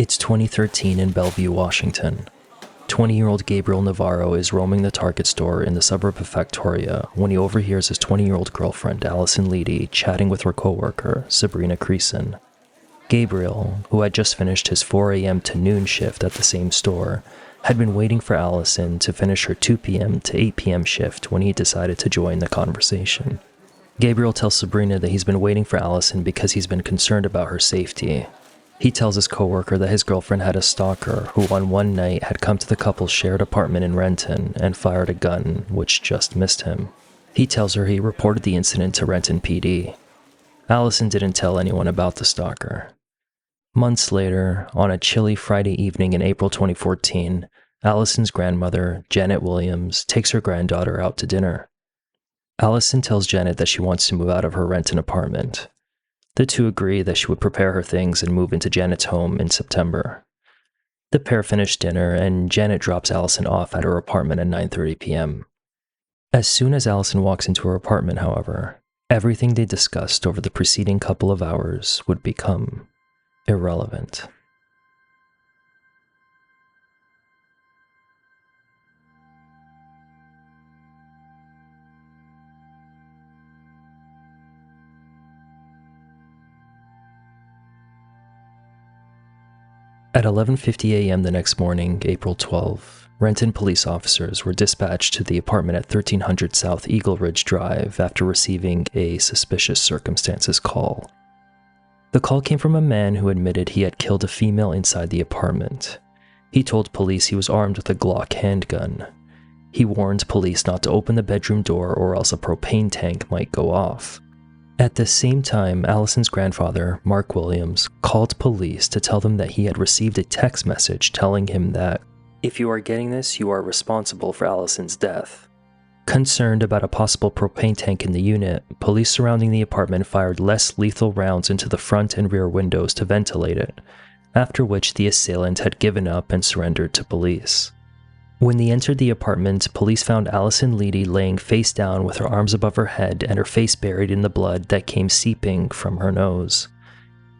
It's 2013 in Bellevue, Washington. 20-year-old Gabriel Navarro is roaming the Target store in the suburb of Factoria when he overhears his 20-year-old girlfriend, Allison Leedy, chatting with her coworker, Sabrina Creason. Gabriel, who had just finished his 4 a.m. to noon shift at the same store, had been waiting for Allison to finish her 2 p.m. to 8 p.m. shift when he decided to join the conversation. Gabriel tells Sabrina that he's been waiting for Allison because he's been concerned about her safety. He tells his coworker that his girlfriend had a stalker who on one night had come to the couple's shared apartment in Renton and fired a gun, which just missed him. He tells her he reported the incident to Renton PD. Allison didn't tell anyone about the stalker. Months later, on a chilly Friday evening in April 2014, Allison's grandmother, Janet Williams, takes her granddaughter out to dinner. Allison tells Janet that she wants to move out of her Renton apartment. The two agree that she would prepare her things and move into Janet's home in September. The pair finish dinner, and Janet drops Allison off at her apartment at 9:30 p.m. As soon as Allison walks into her apartment, however, everything they discussed over the preceding couple of hours would become irrelevant. At 11:50 a.m. the next morning, April 12, Renton police officers were dispatched to the apartment at 1300 South Eagle Ridge Drive after receiving a suspicious circumstances call. The call came from a man who admitted he had killed a female inside the apartment. He told police he was armed with a Glock handgun. He warned police not to open the bedroom door or else a propane tank might go off. At the same time, Allison's grandfather, Mark Williams, called police to tell them that he had received a text message telling him that, "If you are getting this, you are responsible for Allison's death." Concerned about a possible propane tank in the unit, police surrounding the apartment fired less lethal rounds into the front and rear windows to ventilate it, after which the assailant had given up and surrendered to police. When they entered the apartment, police found Allison Leedy laying face down with her arms above her head and her face buried in the blood that came seeping from her nose.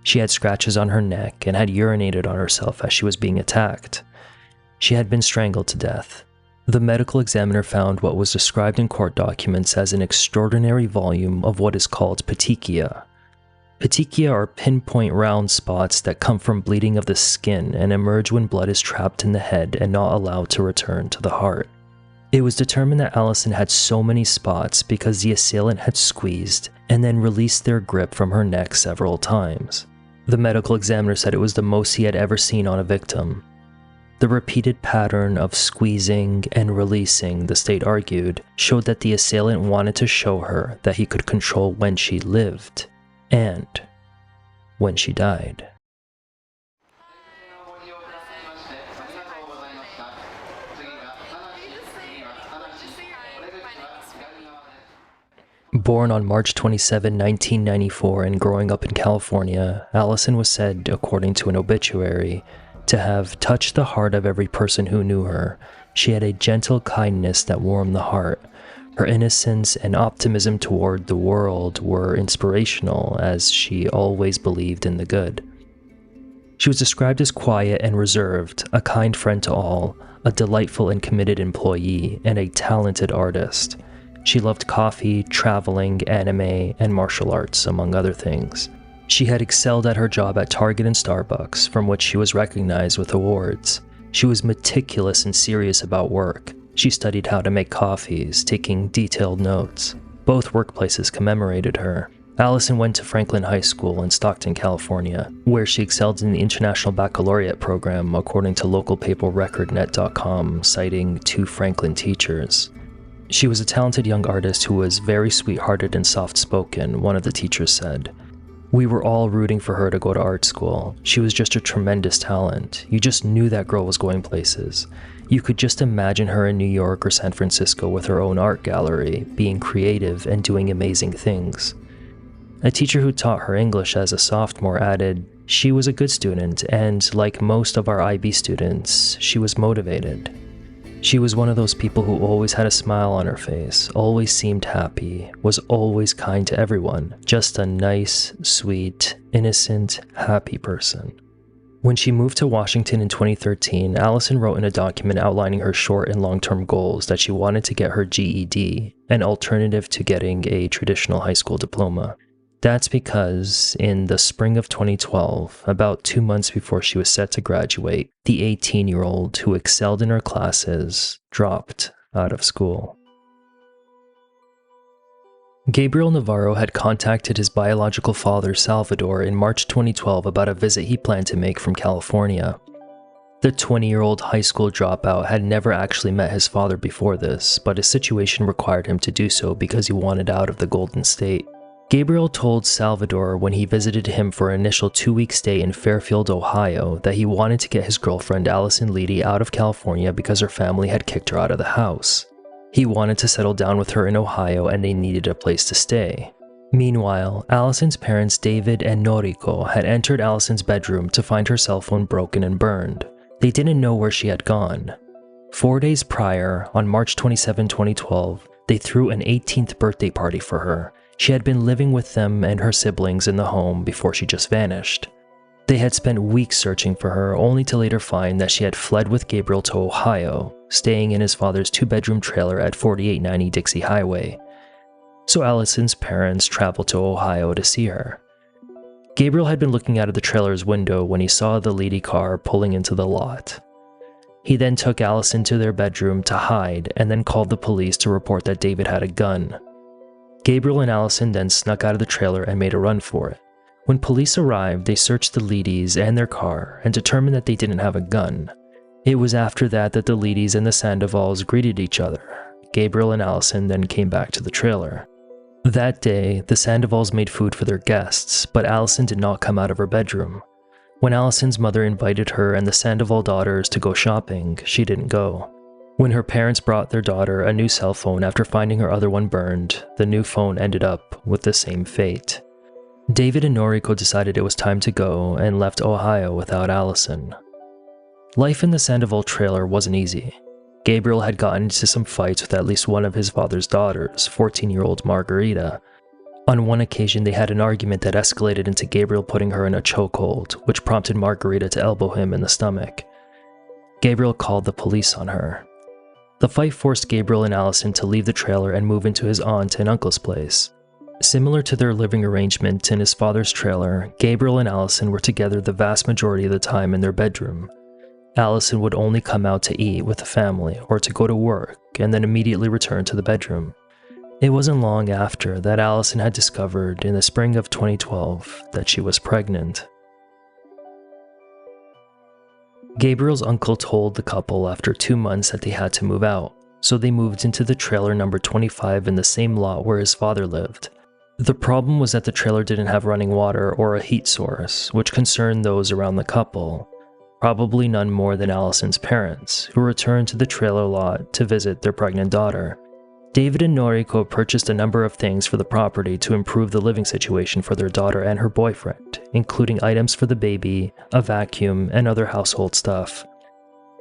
She had scratches on her neck and had urinated on herself as she was being attacked. She had been strangled to death. The medical examiner found what was described in court documents as an extraordinary volume of what is called petechia. Petechia are pinpoint round spots that come from bleeding of the skin and emerge when blood is trapped in the head and not allowed to return to the heart. It was determined that Allison had so many spots because the assailant had squeezed and then released their grip from her neck several times. The medical examiner said it was the most he had ever seen on a victim. The repeated pattern of squeezing and releasing, the state argued, showed that the assailant wanted to show her that he could control when she lived and when she died. Born on March 27, 1994, and growing up in California, Allison was said, according to an obituary, to have touched the heart of every person who knew her. She had a gentle kindness that warmed the heart. Her innocence and optimism toward the world were inspirational, as she always believed in the good. She was described as quiet and reserved, a kind friend to all, a delightful and committed employee, and a talented artist. She loved coffee, traveling, anime, and martial arts, among other things. She had excelled at her job at Target and Starbucks, from which she was recognized with awards. She was meticulous and serious about work. She studied how to make coffees, taking detailed notes. Both workplaces commemorated her. Allison went to Franklin High School in Stockton, California, where she excelled in the International Baccalaureate program, according to local paper recordnet.com, citing 2 Franklin teachers. She was a talented young artist who was very sweet-hearted and soft-spoken, one of the teachers said. We were all rooting for her to go to art school. She was just a tremendous talent. You just knew that girl was going places. You could just imagine her in New York or San Francisco with her own art gallery, being creative and doing amazing things. A teacher who taught her English as a sophomore added, she was a good student, and like most of our IB students, she was motivated. She was one of those people who always had a smile on her face, always seemed happy, was always kind to everyone, just a nice, sweet, innocent, happy person. When she moved to Washington in 2013, Allison wrote in a document outlining her short and long-term goals that she wanted to get her GED, an alternative to getting a traditional high school diploma. That's because in the spring of 2012, about 2 months before she was set to graduate, the 18-year-old who excelled in her classes dropped out of school. Gabriel Navarro had contacted his biological father, Salvador, in March 2012 about a visit he planned to make from California. The 20-year-old high school dropout had never actually met his father before this, but his situation required him to do so because he wanted out of the Golden State. Gabriel told Salvador when he visited him for an initial 2-week stay in Fairfield, Ohio, that he wanted to get his girlfriend Allison Leedy out of California because her family had kicked her out of the house. He wanted to settle down with her in Ohio and they needed a place to stay. Meanwhile, Allison's parents David and Noriko had entered Allison's bedroom to find her cell phone broken and burned. They didn't know where she had gone. 4 days prior, on March 27, 2012, they threw an 18th birthday party for her. She had been living with them and her siblings in the home before she just vanished. They had spent weeks searching for her, only to later find that she had fled with Gabriel to Ohio, staying in his father's 2-bedroom trailer at 4890 Dixie Highway. So Allison's parents traveled to Ohio to see her. Gabriel had been looking out of the trailer's window when he saw the Leedy car pulling into the lot. He then took Allison to their bedroom to hide and then called the police to report that David had a gun. Gabriel and Allison then snuck out of the trailer and made a run for it. When police arrived, they searched the Leedys and their car and determined that they didn't have a gun. It was after that the Leedys and the Sandovals greeted each other. Gabriel and Allison then came back to the trailer. That day, the Sandovals made food for their guests, but Allison did not come out of her bedroom. When Allison's mother invited her and the Sandoval daughters to go shopping, she didn't go. When her parents brought their daughter a new cell phone after finding her other one burned, the new phone ended up with the same fate. David and Noriko decided it was time to go and left Ohio without Allison. Life in the Sandoval trailer wasn't easy. Gabriel had gotten into some fights with at least one of his father's daughters, 14-year-old Margarita. On one occasion, they had an argument that escalated into Gabriel putting her in a chokehold, which prompted Margarita to elbow him in the stomach. Gabriel called the police on her. The fight forced Gabriel and Allison to leave the trailer and move into his aunt and uncle's place. Similar to their living arrangement in his father's trailer, Gabriel and Allison were together the vast majority of the time in their bedroom. Allison would only come out to eat with the family or to go to work and then immediately return to the bedroom. It wasn't long after that Allison had discovered in the spring of 2012 that she was pregnant. Gabriel's uncle told the couple after 2 months that they had to move out, so they moved into the trailer number 25 in the same lot where his father lived. The problem was that the trailer didn't have running water or a heat source, which concerned those around the couple, probably none more than Allison's parents, who returned to the trailer lot to visit their pregnant daughter. David and Noriko purchased a number of things for the property to improve the living situation for their daughter and her boyfriend, including items for the baby, a vacuum, and other household stuff.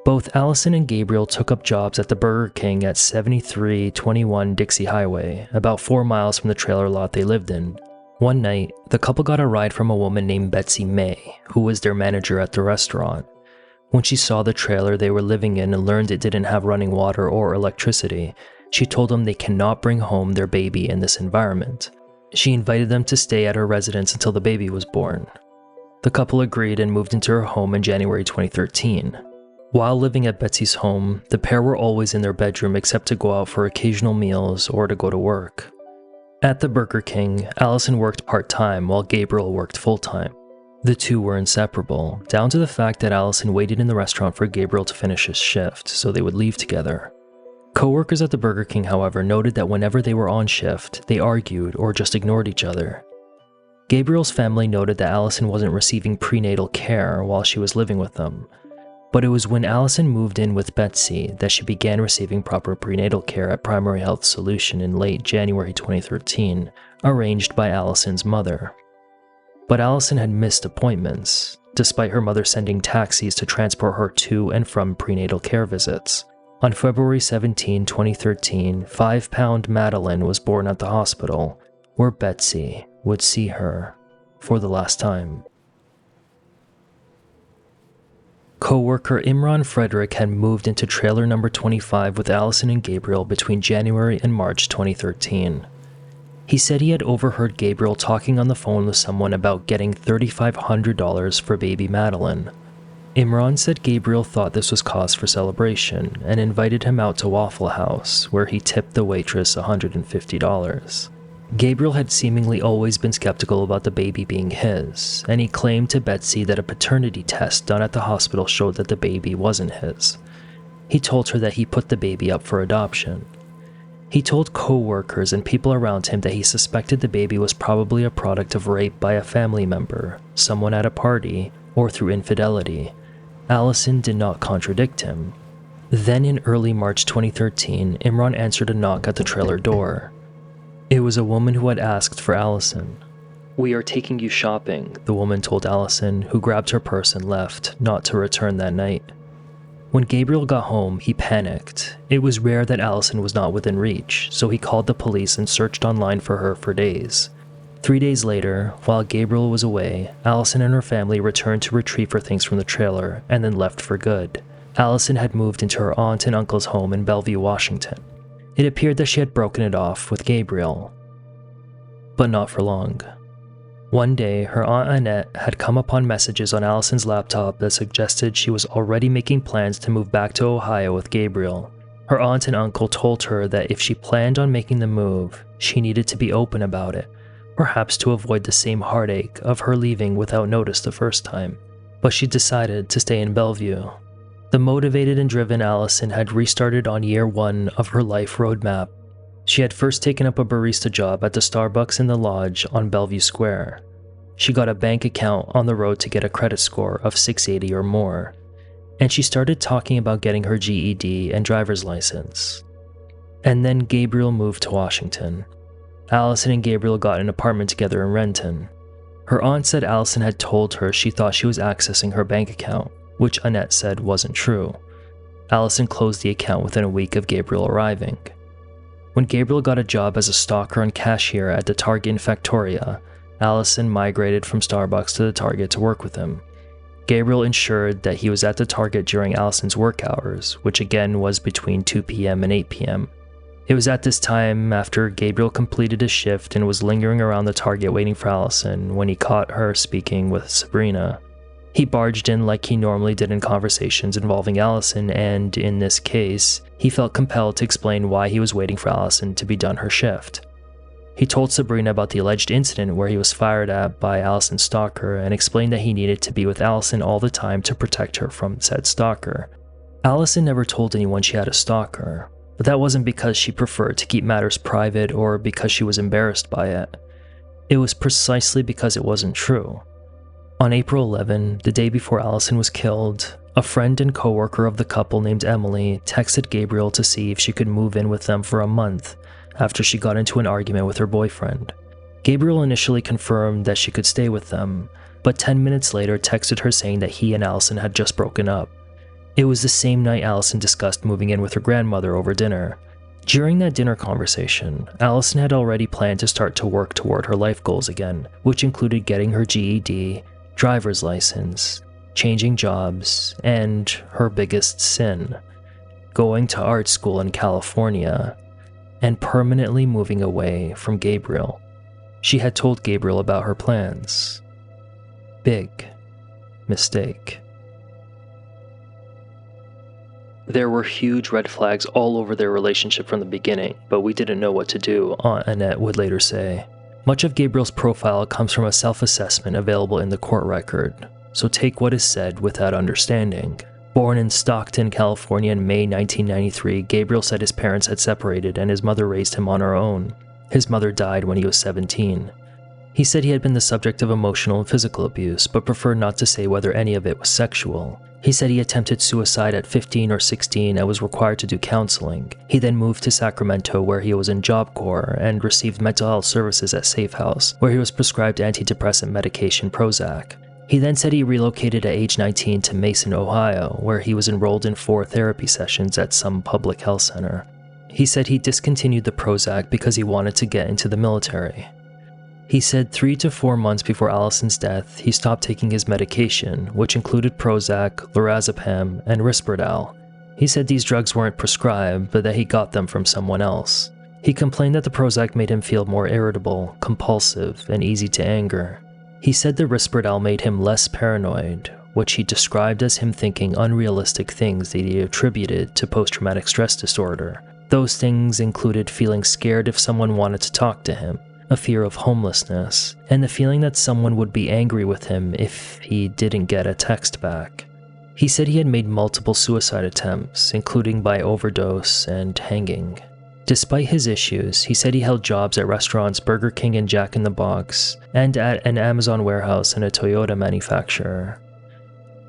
Both Allison and Gabriel took up jobs at the Burger King at 7321 Dixie Highway, about 4 miles from the trailer lot they lived in. One night, the couple got a ride from a woman named Betsy May, who was their manager at the restaurant. When she saw the trailer they were living in and learned it didn't have running water or electricity, she told them they cannot bring home their baby in this environment. She invited them to stay at her residence until the baby was born. The couple agreed and moved into her home in January 2013. While living at Betsy's home, the pair were always in their bedroom except to go out for occasional meals or to go to work. At the Burger King, Allison worked part-time while Gabriel worked full-time. The two were inseparable, down to the fact that Allison waited in the restaurant for Gabriel to finish his shift so they would leave together. Co-workers at the Burger King, however, noted that whenever they were on shift, they argued or just ignored each other. Gabriel's family noted that Allison wasn't receiving prenatal care while she was living with them, but it was when Allison moved in with Betsy that she began receiving proper prenatal care at Primary Health Solution in late January 2013, arranged by Allison's mother. But Allison had missed appointments, despite her mother sending taxis to transport her to and from prenatal care visits. On February 17, 2013, 5-pound Madeline was born at the hospital, where Betsy would see her for the last time. Co-worker Imran Frederick had moved into trailer number 25 with Allison and Gabriel between January and March 2013. He said he had overheard Gabriel talking on the phone with someone about getting $3,500 for baby Madeline. Imran said Gabriel thought this was cause for celebration and invited him out to Waffle House, where he tipped the waitress $150. Gabriel had seemingly always been skeptical about the baby being his, and he claimed to Betsy that a paternity test done at the hospital showed that the baby wasn't his. He told her that he put the baby up for adoption. He told co-workers and people around him that he suspected the baby was probably a product of rape by a family member, someone at a party, or through infidelity. Allison did not contradict him. Then in early March 2013, Imran answered a knock at the trailer door. It was a woman who had asked for Allison. "We are taking you shopping," the woman told Allison, who grabbed her purse and left, not to return that night. When Gabriel got home, he panicked. It was rare that Allison was not within reach, so he called the police and searched online for her for days. 3 days later, while Gabriel was away, Allison and her family returned to retrieve her things from the trailer and then left for good. Allison had moved into her aunt and uncle's home in Bellevue, Washington. It appeared that she had broken it off with Gabriel. But not for long. One day, her Aunt Annette had come upon messages on Allison's laptop that suggested she was already making plans to move back to Ohio with Gabriel. Her aunt and uncle told her that if she planned on making the move, she needed to be open about it, perhaps to avoid the same heartache of her leaving without notice the first time. But she decided to stay in Bellevue. The motivated and driven Allison had restarted on year 1 of her life roadmap. She had first taken up a barista job at the Starbucks in the Lodge on Bellevue Square. She got a bank account on the road to get a credit score of 680 or more, and she started talking about getting her GED and driver's license. And then Gabriel moved to Washington. Allison and Gabriel got an apartment together in Renton. Her aunt said Allison had told her she thought she was accessing her bank account, which Annette said wasn't true. Allison closed the account within a week of Gabriel arriving. When Gabriel got a job as a stalker and cashier at the Target in Factoria, Allison migrated from Starbucks to the Target to work with him. Gabriel ensured that he was at the Target during Allison's work hours, which again was between 2 p.m. and 8 p.m. It was at this time, after Gabriel completed his shift and was lingering around the Target waiting for Allison, when he caught her speaking with Sabrina. He barged in like he normally did in conversations involving Allison, and in this case, he felt compelled to explain why he was waiting for Allison to be done her shift. He told Sabrina about the alleged incident where he was fired at by Allison's stalker and explained that he needed to be with Allison all the time to protect her from said stalker. Allison never told anyone she had a stalker, but that wasn't because she preferred to keep matters private or because she was embarrassed by it. It was precisely because it wasn't true. On April 11, the day before Allison was killed, a friend and co-worker of the couple named Emily texted Gabriel to see if she could move in with them for a month after she got into an argument with her boyfriend. Gabriel initially confirmed that she could stay with them, but 10 minutes later texted her saying that he and Allison had just broken up. It was the same night Allison discussed moving in with her grandmother over dinner. During that dinner conversation, Allison had already planned to start to work toward her life goals again, which included getting her GED, driver's license, changing jobs, and her biggest sin, going to art school in California, and permanently moving away from Gabriel. She had told Gabriel about her plans. Big mistake. There were huge red flags all over their relationship from the beginning, but we didn't know what to do, Aunt Annette would later say. Much of Gabriel's profile comes from a self-assessment available in the court record, so take what is said with that understanding. Born in Stockton, California in May 1993, Gabriel said his parents had separated and his mother raised him on her own. His mother died when he was 17. He said he had been the subject of emotional and physical abuse, but preferred not to say whether any of it was sexual. He said he attempted suicide at 15 or 16 and was required to do counseling. He then moved to Sacramento, where he was in Job Corps and received mental health services at Safe House, where he was prescribed antidepressant medication Prozac. He then said he relocated at age 19 to Mason, Ohio, where he was enrolled in 4 therapy sessions at some public health center. He said he discontinued the Prozac because he wanted to get into the military. He said 3 to 4 months before Allison's death, he stopped taking his medication, which included Prozac, lorazepam, and Risperdal. He said these drugs weren't prescribed, but that he got them from someone else. He complained that the Prozac made him feel more irritable, compulsive, and easy to anger. He said the Risperdal made him less paranoid, which he described as him thinking unrealistic things that he attributed to post-traumatic stress disorder. Those things included feeling scared if someone wanted to talk to him, a fear of homelessness, and the feeling that someone would be angry with him if he didn't get a text back. He said he had made multiple suicide attempts, including by overdose and hanging. Despite his issues, he said he held jobs at restaurants Burger King and Jack in the Box, and at an Amazon warehouse and a Toyota manufacturer.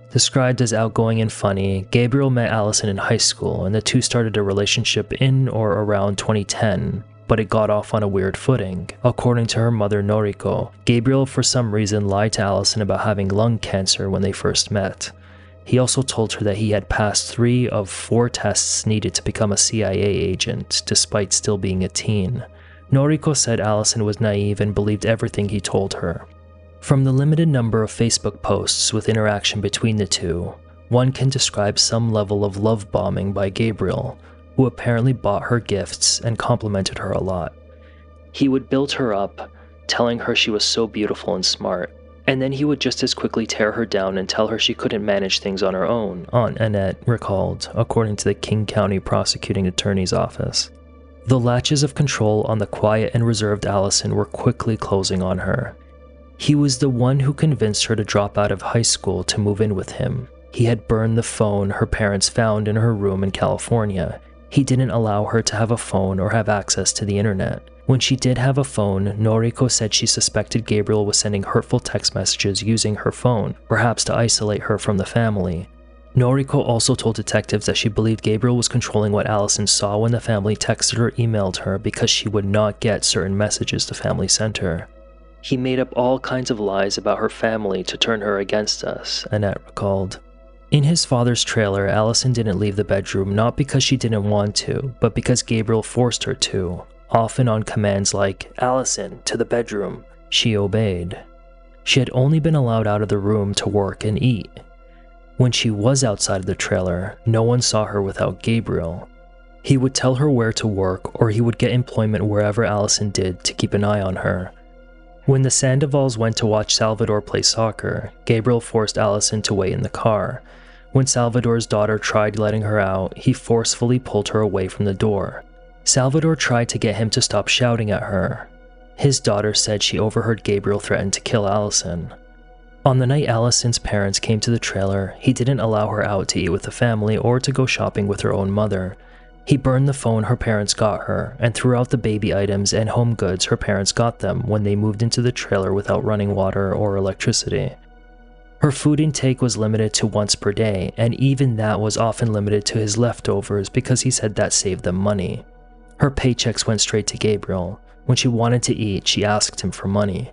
Described as outgoing and funny, Gabriel met Allison in high school, and the two started a relationship in or around 2010, but it got off on a weird footing. According to her mother Noriko, Gabriel for some reason lied to Allison about having lung cancer when they first met. He also told her that he had passed 3 of 4 tests needed to become a CIA agent, despite still being a teen. Noriko said Allison was naive and believed everything he told her. From the limited number of Facebook posts with interaction between the two, one can describe some level of love bombing by Gabriel, who apparently bought her gifts and complimented her a lot. He would build her up, telling her she was so beautiful and smart, and then he would just as quickly tear her down and tell her she couldn't manage things on her own, Aunt Annette recalled, according to the King County Prosecuting Attorney's Office. The latches of control on the quiet and reserved Allison were quickly closing on her. He was the one who convinced her to drop out of high school to move in with him. He had burned the phone her parents found in her room in California. He didn't allow her to have a phone or have access to the internet. When she did have a phone, Noriko said she suspected Gabriel was sending hurtful text messages using her phone, perhaps to isolate her from the family. Noriko also told detectives that she believed Gabriel was controlling what Allison saw when the family texted or emailed her because she would not get certain messages the family sent her. He made up all kinds of lies about her family to turn her against us, Annette recalled. In his father's trailer, Allison didn't leave the bedroom not because she didn't want to, but because Gabriel forced her to. Often on commands like, "Allison, to the bedroom," she obeyed. She had only been allowed out of the room to work and eat. When she was outside of the trailer, no one saw her without Gabriel. He would tell her where to work, or he would get employment wherever Allison did to keep an eye on her. When the Sandovals went to watch Salvador play soccer, Gabriel forced Allison to wait in the car. When Salvador's daughter tried letting her out, he forcefully pulled her away from the door. Salvador tried to get him to stop shouting at her. His daughter said she overheard Gabriel threaten to kill Allison. On the night Allison's parents came to the trailer, he didn't allow her out to eat with the family or to go shopping with her own mother. He burned the phone her parents got her, and threw out the baby items and home goods her parents got them when they moved into the trailer without running water or electricity. Her food intake was limited to once per day, and even that was often limited to his leftovers because he said that saved them money. Her paychecks went straight to Gabriel. When she wanted to eat, she asked him for money.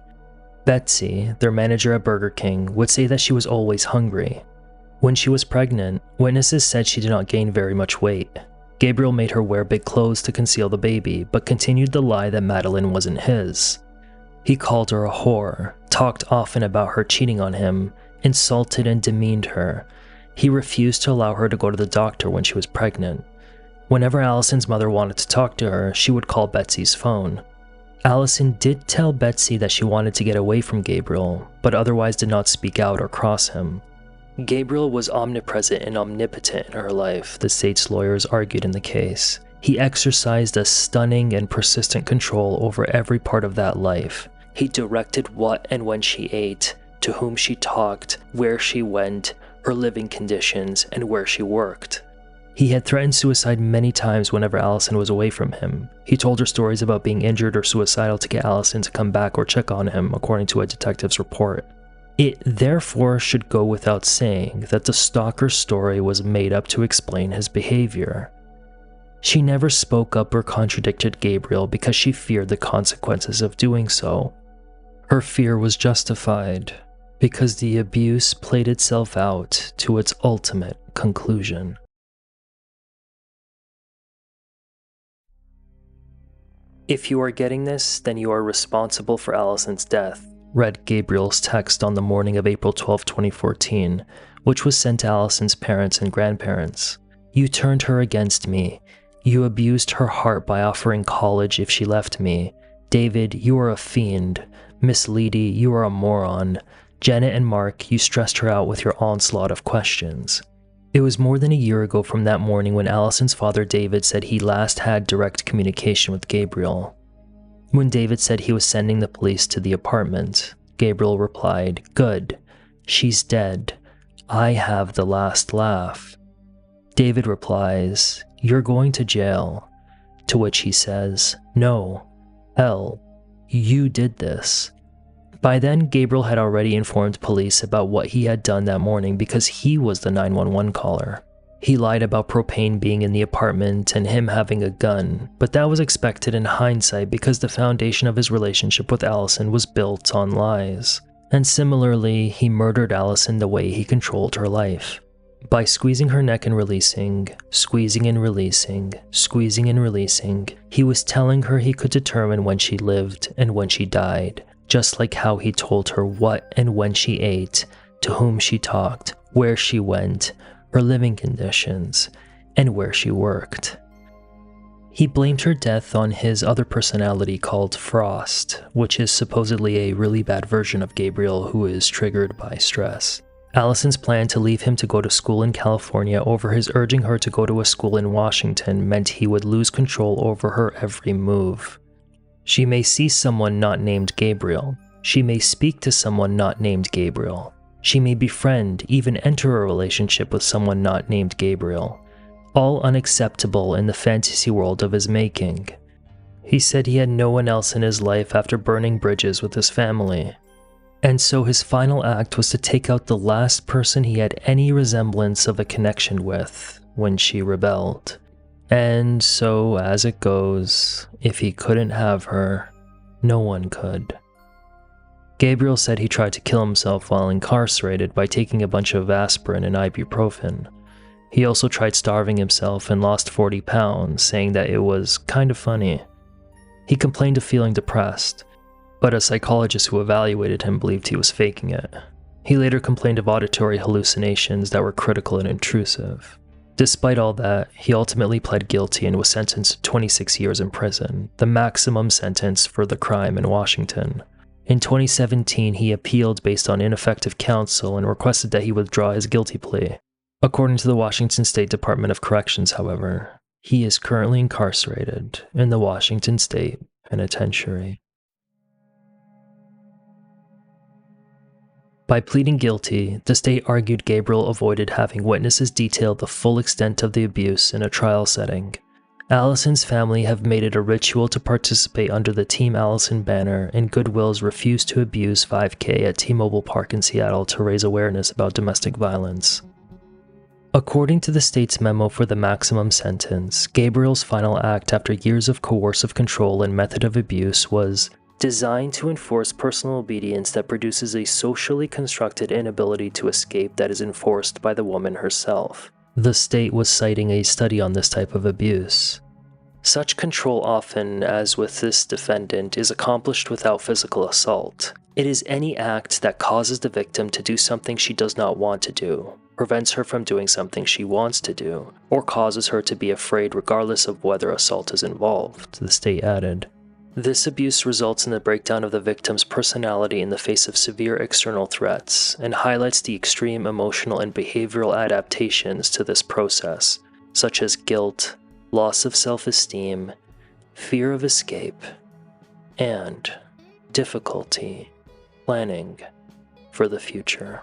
Betsy, their manager at Burger King, would say that she was always hungry. When she was pregnant, witnesses said she did not gain very much weight. Gabriel made her wear big clothes to conceal the baby, but continued the lie that Madeline wasn't his. He called her a whore, talked often about her cheating on him, insulted and demeaned her. He refused to allow her to go to the doctor when she was pregnant. Whenever Allison's mother wanted to talk to her, she would call Betsy's phone. Allison did tell Betsy that she wanted to get away from Gabriel, but otherwise did not speak out or cross him. Gabriel was omnipresent and omnipotent in her life, the state's lawyers argued in the case. He exercised a stunning and persistent control over every part of that life. He directed what and when she ate, to whom she talked, where she went, her living conditions, and where she worked. He had threatened suicide many times whenever Allison was away from him. He told her stories about being injured or suicidal to get Allison to come back or check on him, according to a detective's report. It therefore should go without saying that the stalker's story was made up to explain his behavior. She never spoke up or contradicted Gabriel because she feared the consequences of doing so. Her fear was justified because the abuse played itself out to its ultimate conclusion. "If you are getting this, then you are responsible for Allison's death," read Gabriel's text on the morning of April 12, 2014, which was sent to Allison's parents and grandparents. "You turned her against me. You abused her heart by offering college if she left me. David, you are a fiend. Miss Leedy, you are a moron. Janet and Mark, you stressed her out with your onslaught of questions." It was more than a year ago from that morning when Allison's father David said he last had direct communication with Gabriel. When David said he was sending the police to the apartment, Gabriel replied, "Good. She's dead. I have the last laugh." David replies, "You're going to jail." To which he says, "No. Hell. You did this." By then, Gabriel had already informed police about what he had done that morning because he was the 911 caller. He lied about propane being in the apartment and him having a gun, but that was expected in hindsight because the foundation of his relationship with Allison was built on lies. And similarly, he murdered Allison the way he controlled her life. By squeezing her neck and releasing, squeezing and releasing, squeezing and releasing, he was telling her he could determine when she lived and when she died. Just like how he told her what and when she ate, to whom she talked, where she went, her living conditions, and where she worked. He blamed her death on his other personality called Frost, which is supposedly a really bad version of Gabriel who is triggered by stress. Allison's plan to leave him to go to school in California over his urging her to go to a school in Washington meant he would lose control over her every move. She may see someone not named Gabriel. She may speak to someone not named Gabriel. She may befriend, even enter a relationship with someone not named Gabriel. All unacceptable in the fantasy world of his making. He said he had no one else in his life after burning bridges with his family. And so his final act was to take out the last person he had any resemblance of a connection with when she rebelled. And so, as it goes, if he couldn't have her, no one could. Gabriel said he tried to kill himself while incarcerated by taking a bunch of aspirin and ibuprofen. He also tried starving himself and lost 40 pounds, saying that it was kind of funny. He complained of feeling depressed, but a psychologist who evaluated him believed he was faking it. He later complained of auditory hallucinations that were critical and intrusive. Despite all that, he ultimately pled guilty and was sentenced to 26 years in prison, the maximum sentence for the crime in Washington. In 2017, he appealed based on ineffective counsel and requested that he withdraw his guilty plea. According to the Washington State Department of Corrections, however, he is currently incarcerated in the Washington State Penitentiary. By pleading guilty, the state argued Gabriel avoided having witnesses detail the full extent of the abuse in a trial setting. Allison's family have made it a ritual to participate under the Team Allison banner, and Goodwill's refused to abuse 5K at T-Mobile Park in Seattle to raise awareness about domestic violence. According to the state's memo for the maximum sentence, Gabriel's final act after years of coercive control and method of abuse was designed to enforce personal obedience that produces a socially constructed inability to escape that is enforced by the woman herself. The state was citing a study on this type of abuse. Such control often, as with this defendant, is accomplished without physical assault. It is any act that causes the victim to do something she does not want to do, prevents her from doing something she wants to do, or causes her to be afraid regardless of whether assault is involved, the state added. This abuse results in the breakdown of the victim's personality in the face of severe external threats, and highlights the extreme emotional and behavioral adaptations to this process, such as guilt, loss of self-esteem, fear of escape, and difficulty planning for the future.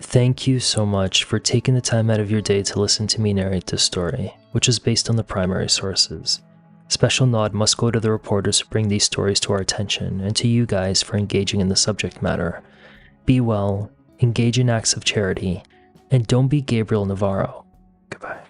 Thank you so much for taking the time out of your day to listen to me narrate this story, which is based on the primary sources. Special nod must go to the reporters who bring these stories to our attention, and to you guys for engaging in the subject matter. Be well, engage in acts of charity, and don't be Gabriel Navarro. Goodbye.